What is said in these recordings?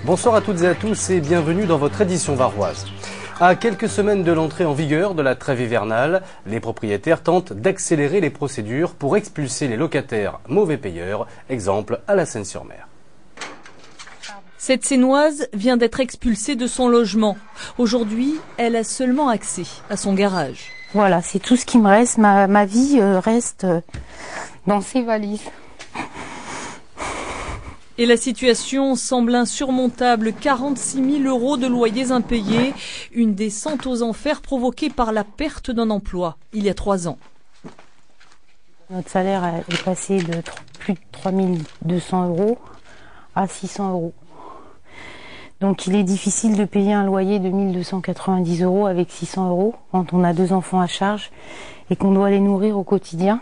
Bonsoir à toutes et à tous et bienvenue dans votre édition varoise. À quelques semaines de l'entrée en vigueur de la trêve hivernale, les propriétaires tentent d'accélérer les procédures pour expulser les locataires mauvais payeurs, exemple à la Seine-sur-Mer. Cette Sénoise vient d'être expulsée de son logement. Aujourd'hui, elle a seulement accès à son garage. Voilà, c'est tout ce qui me reste. Ma vie reste dans ces valises. Et la situation semble insurmontable. 46 000 € de loyers impayés. Une descente aux enfers provoquée par la perte d'un emploi il y a 3 ans. Notre salaire est passé de plus de 3 200 € à 600 €. Donc il est difficile de payer un loyer de 1 290 € avec 600 € quand on a 2 enfants à charge et qu'on doit les nourrir au quotidien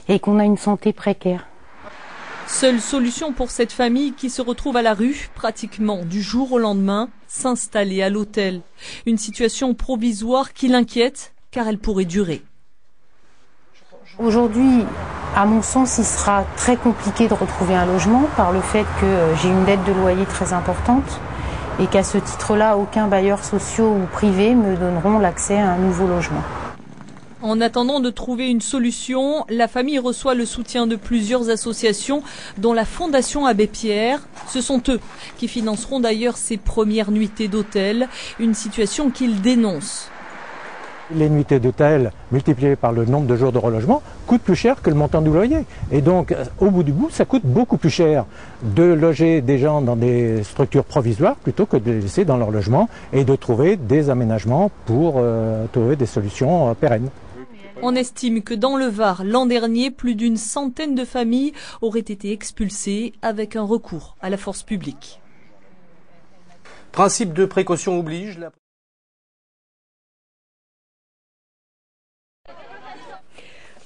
et qu'on a une santé précaire. Seule solution pour cette famille qui se retrouve à la rue, pratiquement du jour au lendemain, s'installer à l'hôtel. Une situation provisoire qui l'inquiète car elle pourrait durer. Aujourd'hui, à mon sens, il sera très compliqué de retrouver un logement par le fait que j'ai une dette de loyer très importante et qu'à ce titre-là, aucun bailleur social ou privé me donneront l'accès à un nouveau logement. En attendant de trouver une solution, la famille reçoit le soutien de plusieurs associations, dont la Fondation Abbé Pierre. Ce sont eux qui financeront d'ailleurs ces premières nuitées d'hôtel, une situation qu'ils dénoncent. Les nuitées d'hôtel multipliées par le nombre de jours de relogement coûtent plus cher que le montant du loyer. Et donc, au bout du bout, ça coûte beaucoup plus cher de loger des gens dans des structures provisoires plutôt que de les laisser dans leur logement et de trouver des aménagements pour trouver des solutions pérennes. On estime que dans le Var, l'an dernier, plus d'une centaine de familles auraient été expulsées avec un recours à la force publique. Principe de précaution oblige.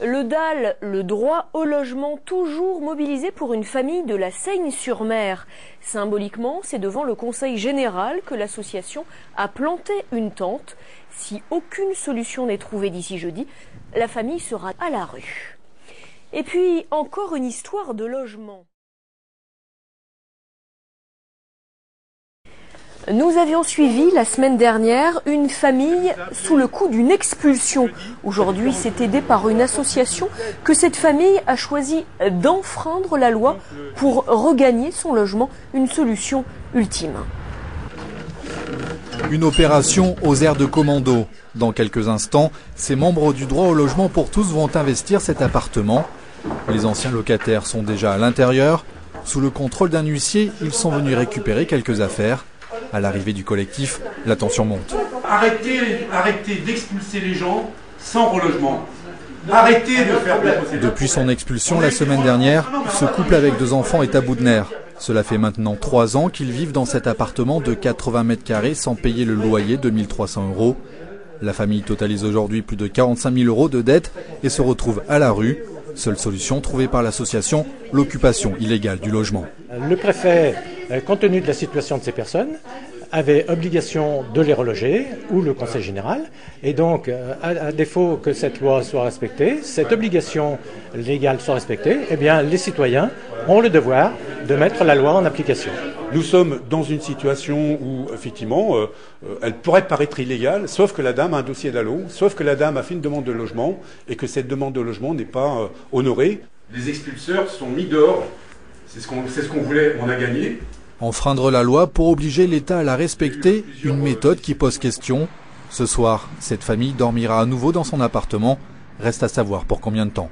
Le DAL, le droit au logement, toujours mobilisé pour une famille de la Seine-sur-Mer. Symboliquement, c'est devant le Conseil général que l'association a planté une tente. Si aucune solution n'est trouvée d'ici jeudi, la famille sera à la rue. Et puis, encore une histoire de logement. Nous avions suivi la semaine dernière une famille sous le coup d'une expulsion. Aujourd'hui, c'est aidé par une association que cette famille a choisi d'enfreindre la loi pour regagner son logement, une solution ultime. Une opération aux airs de commando. Dans quelques instants, ces membres du droit au logement pour tous vont investir cet appartement. Les anciens locataires sont déjà à l'intérieur. Sous le contrôle d'un huissier, ils sont venus récupérer quelques affaires. À l'arrivée du collectif, la tension monte. Arrêtez d'expulser les gens sans relogement. Arrêtez de faire des procédures. Depuis son expulsion la semaine dernière, ce couple avec 2 enfants est à bout de nerfs. Cela fait maintenant 3 ans qu'ils vivent dans cet appartement de 80 mètres carrés sans payer le loyer de 1 300 €. La famille totalise aujourd'hui plus de 45 000 € de dettes et se retrouve à la rue. Seule solution trouvée par l'association, l'occupation illégale du logement. Le préfet, compte tenu de la situation de ces personnes, avait obligation de les reloger, ou le Conseil général. Et donc, à défaut que cette loi soit respectée, cette obligation légale soit respectée, eh bien, les citoyens ont le devoir de mettre la loi en application. Nous sommes dans une situation où, effectivement, elle pourrait paraître illégale, sauf que la dame a un dossier d'ALO, sauf que la dame a fait une demande de logement et que cette demande de logement n'est pas honorée. Les expulseurs sont mis dehors. C'est ce qu'on voulait, on a gagné. Enfreindre la loi pour obliger l'État à la respecter, une méthode qui pose question. Ce soir, cette famille dormira à nouveau dans son appartement. Reste à savoir pour combien de temps.